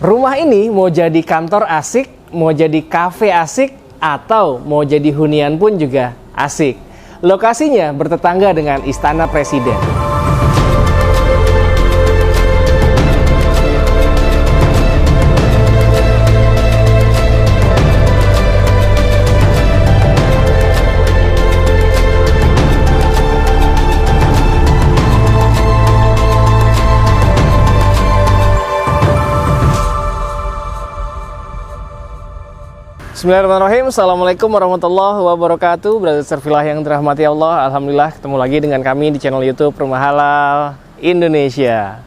Rumah ini mau jadi kantor asik, mau jadi kafe asik, atau mau jadi hunian pun juga asik. Lokasinya bertetangga dengan Istana Presiden. Bismillahirrahmanirrahim. Assalamualaikum warahmatullahi wabarakatuh. Brother Servilah yang dirahmati Allah, alhamdulillah ketemu lagi dengan kami di channel YouTube Rumah Halal Indonesia.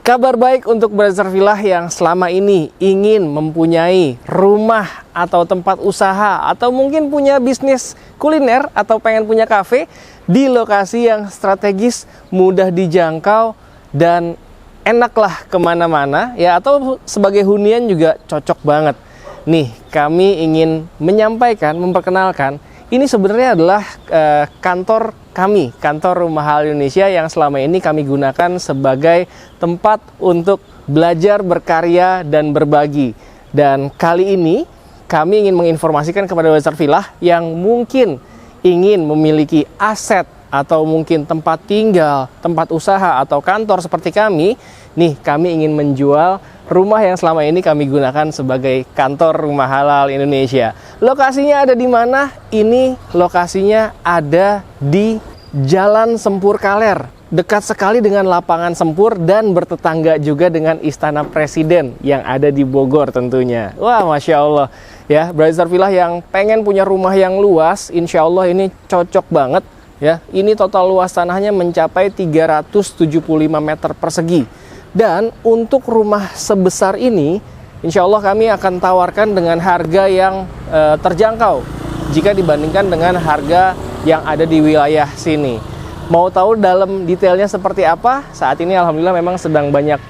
Kabar baik untuk Brother Servilah yang selama ini ingin mempunyai rumah atau tempat usaha, atau mungkin punya bisnis kuliner, atau pengen punya kafe di lokasi yang strategis, mudah dijangkau, dan enaklah kemana-mana ya, atau sebagai hunian juga cocok banget. Nih, kami ingin menyampaikan, memperkenalkan, ini sebenarnya adalah kantor kami, kantor Rumah Halal Indonesia yang selama ini kami gunakan sebagai tempat untuk belajar, berkarya, dan berbagi. Dan kali ini kami ingin menginformasikan kepada Brother Servilah yang mungkin ingin memiliki aset atau mungkin tempat tinggal, tempat usaha, atau kantor seperti kami. Nih, kami ingin menjual rumah yang selama ini kami gunakan sebagai kantor Rumah Halal Indonesia. Lokasinya ada di mana? Ini lokasinya ada di Jalan Sempur Kaler, dekat sekali dengan lapangan Sempur dan bertetangga juga dengan Istana Presiden yang ada di Bogor tentunya. Wah, Masya Allah ya, Brother Servilah yang pengen punya rumah yang luas, insya Allah ini cocok banget ya. Ini total luas tanahnya mencapai 375 meter persegi. Dan untuk rumah sebesar ini, insya Allah kami akan tawarkan dengan harga yang terjangkau jika dibandingkan dengan harga yang ada di wilayah sini. Mau tahu dalam detailnya seperti apa? Saat ini alhamdulillah memang sedang banyak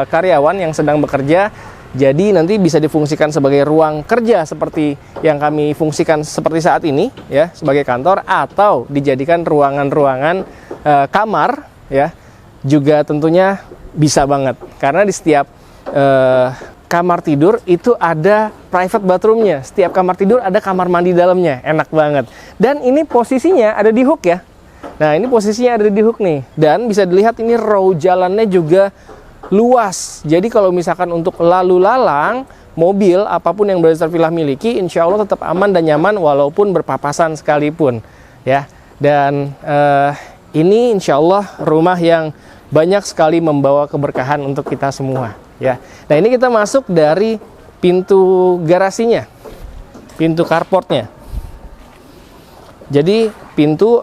karyawan yang sedang bekerja. Jadi nanti bisa difungsikan sebagai ruang kerja seperti yang kami fungsikan seperti saat ini ya, sebagai kantor, atau dijadikan ruangan-ruangan kamar ya. Juga tentunya bisa banget, karena di setiap kamar tidur itu ada private bathroomnya. Setiap kamar tidur ada kamar mandi dalamnya, enak banget. Dan ini posisinya ada di hook ya. Nah, ini posisinya ada di hook nih. Dan bisa dilihat ini row jalannya juga luas. Jadi kalau misalkan untuk lalu lalang mobil apapun yang Brother Servilah miliki, insya Allah tetap aman dan nyaman walaupun berpapasan sekalipun ya. Dan ini insya Allah rumah yang banyak sekali membawa keberkahan untuk kita semua ya. Nah, ini kita masuk dari pintu garasinya, pintu carportnya. Jadi pintu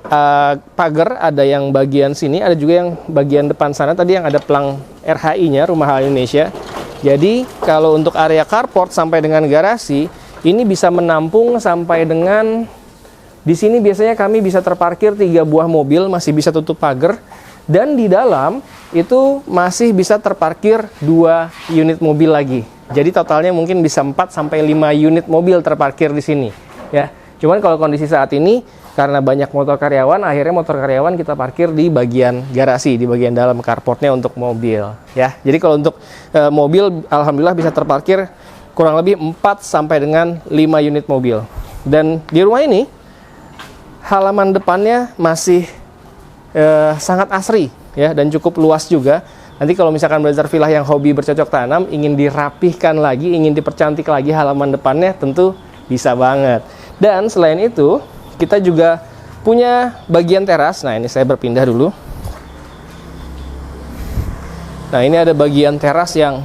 pagar ada yang bagian sini, ada juga yang bagian depan sana tadi yang ada pelang RHI-nya, Rumah Halal Indonesia. Jadi kalau untuk area carport sampai dengan garasi ini bisa menampung sampai dengan di sini biasanya kami bisa terparkir 3 buah mobil, masih bisa tutup pagar. Dan di dalam itu masih bisa terparkir 2 unit mobil lagi. Jadi totalnya mungkin bisa 4 sampai 5 unit mobil terparkir di sini ya. Cuman kalau kondisi saat ini karena banyak motor karyawan, akhirnya motor karyawan kita parkir di bagian garasi, di bagian dalam carportnya untuk mobil ya. Jadi kalau untuk mobil alhamdulillah bisa terparkir kurang lebih 4 sampai dengan 5 unit mobil. Dan di rumah ini halaman depannya masih sangat asri ya, dan cukup luas juga. Nanti kalau misalkan Brother Servilah yang hobi bercocok tanam, ingin dirapihkan lagi, ingin dipercantik lagi halaman depannya, tentu bisa banget. Dan selain itu kita juga punya bagian teras. Nah, ini saya berpindah dulu. Nah, ini ada bagian teras yang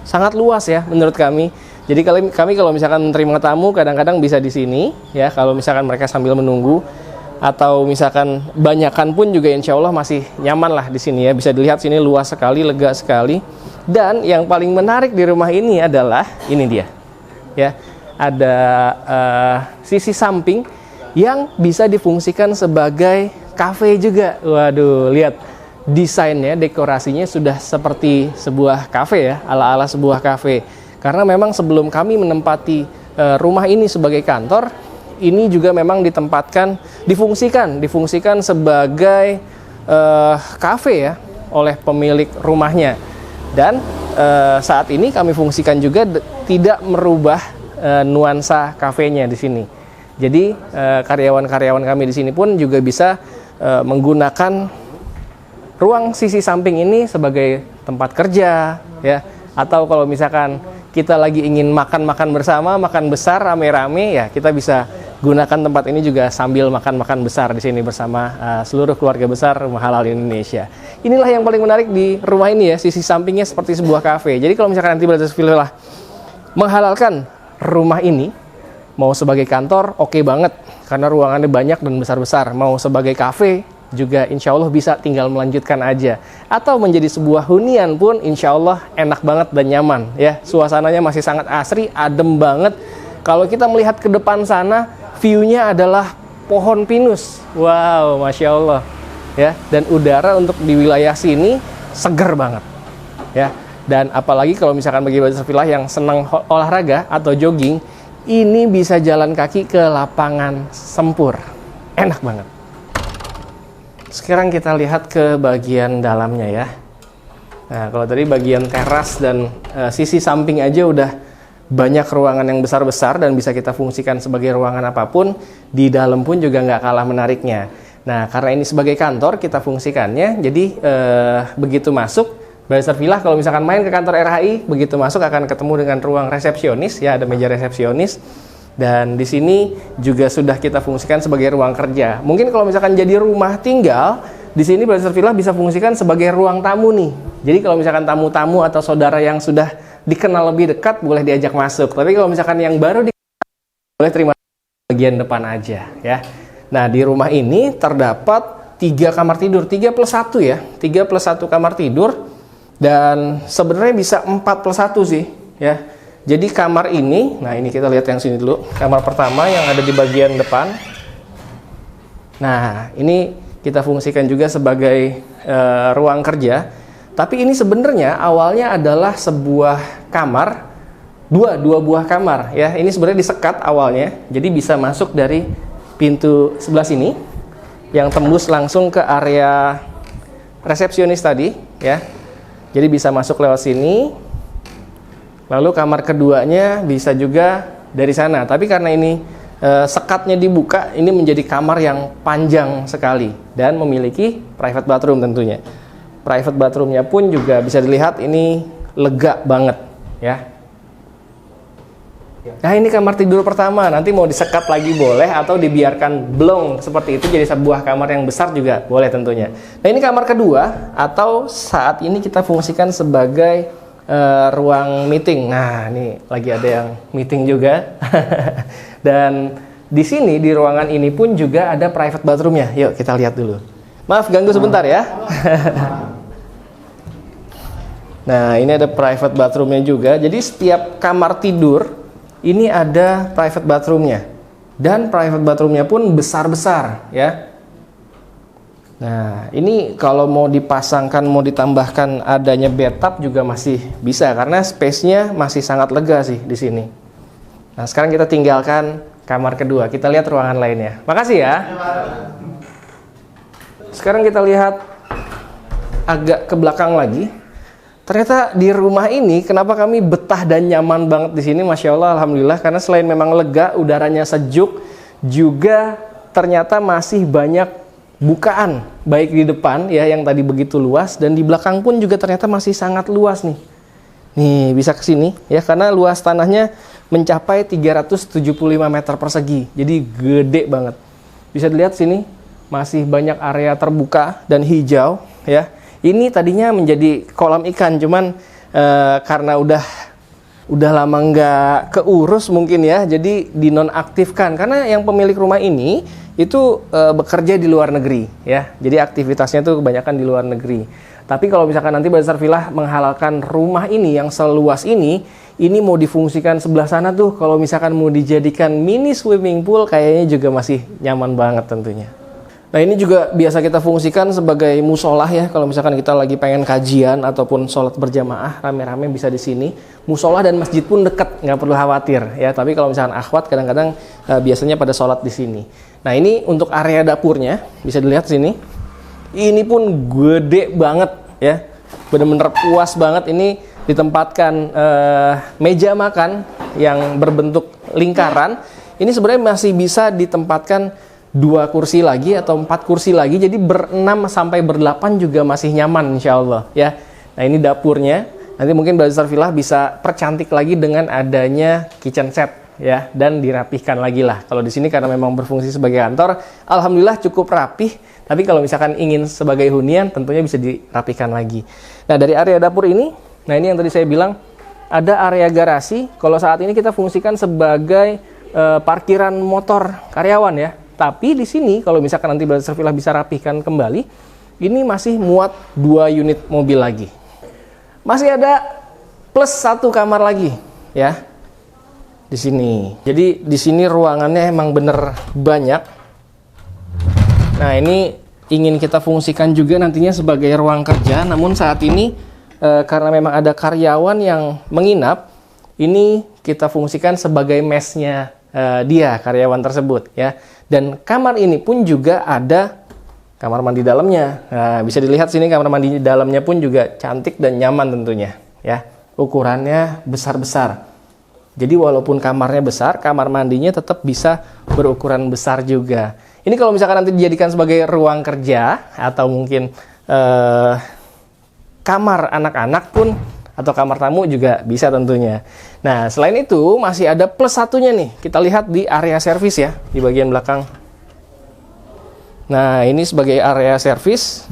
sangat luas ya menurut kami. Jadi kami kalau misalkan menerima tamu kadang-kadang bisa di sini ya, kalau misalkan mereka sambil menunggu, atau misalkan banyakan pun juga insya Allah masih nyaman lah di sini ya. Bisa dilihat sini luas sekali, lega sekali. Dan yang paling menarik di rumah ini adalah ini dia ya, ada sisi samping yang bisa difungsikan sebagai kafe juga. Waduh, lihat desainnya, dekorasinya sudah seperti sebuah kafe ya, ala-ala sebuah kafe. Karena memang sebelum kami menempati rumah ini sebagai kantor, ini juga memang difungsikan sebagai kafe ya oleh pemilik rumahnya. Dan saat ini kami fungsikan juga tidak merubah nuansa kafenya di sini. Jadi karyawan-karyawan kami di sini pun juga bisa menggunakan ruang sisi samping ini sebagai tempat kerja, ya. Atau kalau misalkan kita lagi ingin makan-makan bersama, makan besar rame-rame, ya kita bisa gunakan tempat ini juga sambil makan-makan besar di sini bersama seluruh keluarga besar Rumah Halal Indonesia. Inilah yang paling menarik di rumah ini ya, sisi sampingnya seperti sebuah kafe. Jadi kalau misalkan nanti Brother menghalalkan rumah ini, mau sebagai kantor oke banget karena ruangannya banyak dan besar-besar. Mau sebagai kafe juga insya Allah bisa tinggal melanjutkan aja. Atau menjadi sebuah hunian pun insya Allah enak banget dan nyaman ya. Suasananya masih sangat asri, adem banget. Kalau kita melihat ke depan sana, view-nya adalah pohon pinus. Wow, Masya Allah ya. Dan udara untuk di wilayah sini seger banget ya. Dan apalagi kalau misalkan bagi Brother yang senang olahraga atau jogging, ini bisa jalan kaki ke lapangan Sempur. Enak banget. Sekarang kita lihat ke bagian dalamnya ya. Nah, kalau tadi bagian teras dan sisi samping aja udah banyak ruangan yang besar-besar dan bisa kita fungsikan sebagai ruangan apapun, di dalam pun juga nggak kalah menariknya. Nah, karena ini sebagai kantor, kita fungsikannya, jadi begitu masuk, Brother kalau misalkan main ke kantor RHI, begitu masuk akan ketemu dengan ruang resepsionis, ya ada meja resepsionis. Dan di sini juga sudah kita fungsikan sebagai ruang kerja. Mungkin kalau misalkan jadi rumah tinggal, di sini Brother bisa fungsikan sebagai ruang tamu nih. Jadi kalau misalkan tamu-tamu atau saudara yang sudah dikenal lebih dekat, boleh diajak masuk. Tapi kalau misalkan yang baru boleh terima bagian depan aja ya. Nah, di rumah ini terdapat 3 kamar tidur, 3+1 ya. 3+1 kamar tidur. Dan sebenarnya bisa 4+1 sih ya. Jadi kamar ini, nah ini kita lihat yang sini dulu. Kamar pertama yang ada di bagian depan. Nah, ini kita fungsikan juga sebagai ruang kerja. Tapi ini sebenarnya awalnya adalah sebuah kamar, dua buah kamar ya. Ini sebenarnya disekat awalnya. Jadi bisa masuk dari pintu sebelah sini yang tembus langsung ke area resepsionis tadi ya. Jadi bisa masuk lewat sini. Lalu kamar keduanya bisa juga dari sana. Tapi karena ini sekatnya dibuka, ini menjadi kamar yang panjang sekali dan memiliki private bathroom tentunya. Private bathroomnya pun juga bisa dilihat ini lega banget ya. Nah, ini kamar tidur pertama. Nanti mau disekat lagi boleh atau dibiarkan blong seperti itu jadi sebuah kamar yang besar juga boleh tentunya. Nah, ini kamar kedua atau saat ini kita fungsikan sebagai ruang meeting. Nah, ini lagi ada yang meeting juga. Dan di sini di ruangan ini pun juga ada private bathroomnya. Yuk kita lihat dulu. Maaf ganggu sebentar ya. Nah, ini ada private bathroomnya juga. Jadi setiap kamar tidur ini ada private bathroomnya. Dan private bathroomnya pun besar-besar ya. Nah, ini kalau mau dipasangkan, mau ditambahkan adanya bathtub juga masih bisa karena space-nya masih sangat lega sih di sini. Nah, sekarang kita tinggalkan kamar kedua. Kita lihat ruangan lainnya. Makasih ya. Sekarang kita lihat agak ke belakang lagi. Ternyata di rumah ini kenapa kami betah dan nyaman banget di sini, Masya Allah, Alhamdulillah. Karena selain memang lega, udaranya sejuk, juga ternyata masih banyak bukaan baik di depan ya yang tadi begitu luas dan di belakang pun juga ternyata masih sangat luas nih. Nih bisa ke sini ya karena luas tanahnya mencapai 375 meter persegi. Jadi gede banget. Bisa dilihat sini masih banyak area terbuka dan hijau ya. Ini tadinya menjadi kolam ikan cuman karena udah lama nggak keurus mungkin ya, jadi dinonaktifkan karena yang pemilik rumah ini itu bekerja di luar negeri ya, jadi aktivitasnya tuh kebanyakan di luar negeri. Tapi kalau misalkan nanti Brother menghalalkan rumah ini yang seluas ini mau difungsikan sebelah sana tuh, kalau misalkan mau dijadikan mini swimming pool kayaknya juga masih nyaman banget tentunya. Nah, ini juga biasa kita fungsikan sebagai musolah ya. Kalau misalkan kita lagi pengen kajian ataupun sholat berjamaah rame-rame bisa di sini. Musolah dan masjid pun dekat, nggak perlu khawatir ya. Tapi kalau misalkan akhwat kadang-kadang biasanya pada sholat di sini. Nah, ini untuk area dapurnya bisa dilihat sini. Ini pun gede banget ya. bener-bener puas banget. Ini ditempatkan meja makan yang berbentuk lingkaran. Ini sebenarnya masih bisa ditempatkan 2 kursi lagi atau 4 kursi lagi, jadi ber-6 sampai ber-8 juga masih nyaman insya Allah ya. Nah ini dapurnya, nanti mungkin Brother Sarfilah bisa percantik lagi dengan adanya kitchen set ya, dan dirapihkan lagi lah. Kalau di sini karena memang berfungsi sebagai kantor, alhamdulillah cukup rapih. Tapi kalau misalkan ingin sebagai hunian, tentunya bisa dirapihkan lagi. Nah dari area dapur ini, nah ini yang tadi saya bilang ada area garasi. Kalau saat ini kita fungsikan sebagai parkiran motor karyawan ya. Tapi di sini kalau misalkan nanti Brother Sarfilah bisa rapihkan kembali, ini masih muat 2 unit mobil lagi. Masih ada plus 1 kamar lagi ya di sini. Jadi di sini ruangannya emang bener banyak. Nah ini ingin kita fungsikan juga nantinya sebagai ruang kerja. Namun saat ini karena memang ada karyawan yang menginap, ini kita fungsikan sebagai mesnya dia, karyawan tersebut ya. Dan kamar ini pun juga ada kamar mandi dalamnya. Nah, bisa dilihat sini kamar mandi dalamnya pun juga cantik dan nyaman tentunya ya. Ukurannya besar-besar. Jadi walaupun kamarnya besar, kamar mandinya tetap bisa berukuran besar juga. Ini kalau misalkan nanti dijadikan sebagai ruang kerja atau mungkin kamar anak-anak pun atau kamar tamu juga bisa tentunya. Nah, selain itu masih ada plus satunya nih. Kita lihat di area servis ya, di bagian belakang. Nah, ini sebagai area servis.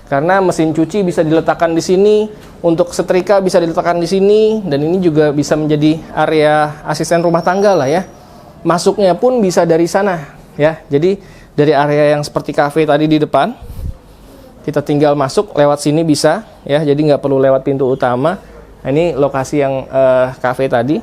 Karena mesin cuci bisa diletakkan di sini, untuk setrika bisa diletakkan di sini, dan ini juga bisa menjadi area asisten rumah tangga lah ya. Masuknya pun bisa dari sana ya. Jadi dari area yang seperti cafe tadi di depan, kita tinggal masuk lewat sini bisa ya, jadi nggak perlu lewat pintu utama. Nah, ini lokasi yang cafe tadi,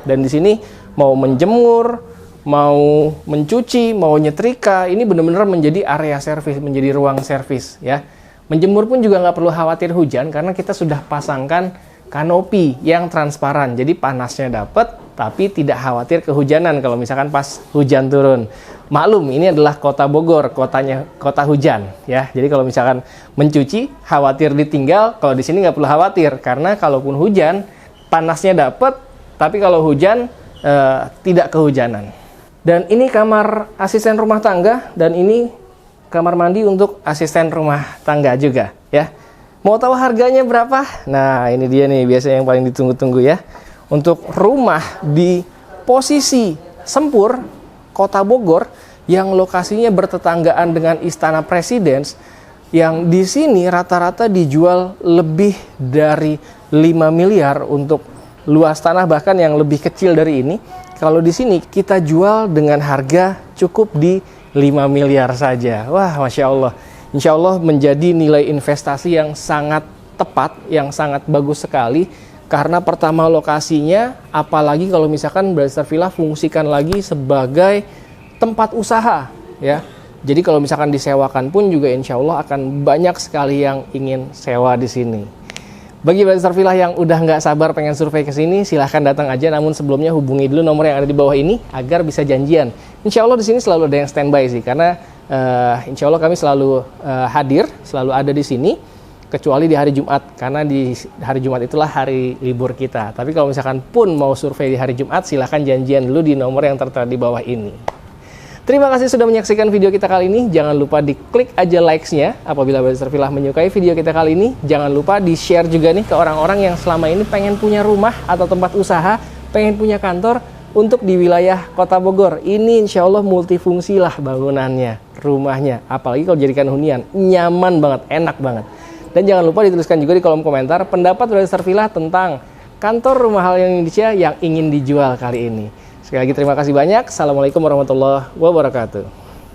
dan di sini mau menjemur, mau mencuci, mau nyetrika, ini benar-benar menjadi area servis, menjadi ruang servis ya. Menjemur pun juga nggak perlu khawatir hujan karena kita sudah pasangkan kanopi yang transparan, jadi panasnya dapat tapi tidak khawatir kehujanan kalau misalkan pas hujan turun. Maklum, ini adalah kota Bogor, kota hujan ya. Jadi kalau misalkan mencuci khawatir ditinggal, kalau di sini nggak perlu khawatir karena kalaupun hujan panasnya dapat, tapi kalau hujan tidak kehujanan. Dan ini kamar asisten rumah tangga, dan ini kamar mandi untuk asisten rumah tangga juga ya. Mau tahu harganya berapa? Nah ini dia nih biasanya yang paling ditunggu-tunggu ya. Untuk rumah di posisi Sempur, Kota Bogor, yang lokasinya bertetanggaan dengan Istana Presiden, yang di sini rata-rata dijual lebih dari 5 miliar untuk luas tanah, bahkan yang lebih kecil dari ini. Kalau di sini kita jual dengan harga cukup di 5 miliar saja. Wah, Masya Allah. Insya Allah menjadi nilai investasi yang sangat tepat, yang sangat bagus sekali. Karena pertama lokasinya, apalagi kalau misalkan Brother Sarfilah fungsikan lagi sebagai tempat usaha ya. Jadi kalau misalkan disewakan pun juga insya Allah akan banyak sekali yang ingin sewa di sini. Bagi Brother Sarfilah yang udah nggak sabar pengen survei ke sini, silahkan datang aja. Namun sebelumnya hubungi dulu nomor yang ada di bawah ini agar bisa janjian. Insya Allah di sini selalu ada yang standby sih, karena insya Allah kami selalu hadir, selalu ada di sini, kecuali di hari Jumat, karena di hari Jumat itulah hari libur kita. Tapi kalau misalkan pun mau survei di hari Jumat, silahkan janjian dulu di nomor yang tertera di bawah ini. Terima kasih sudah menyaksikan video kita kali ini. Jangan lupa diklik aja likes-nya apabila Brother Sarfilah menyukai video kita kali ini. Jangan lupa di-share juga nih ke orang-orang yang selama ini pengen punya rumah atau tempat usaha, pengen punya kantor untuk di wilayah Kota Bogor. Ini insya Allah multifungsi lah bangunannya, rumahnya. Apalagi kalau jadikan hunian, nyaman banget, enak banget. Dan jangan lupa dituliskan juga di kolom komentar pendapat Brother Sarfilah tentang kantor Rumah Halal Indonesia yang ingin dijual kali ini. Sekali lagi terima kasih banyak. Assalamualaikum warahmatullahi wabarakatuh.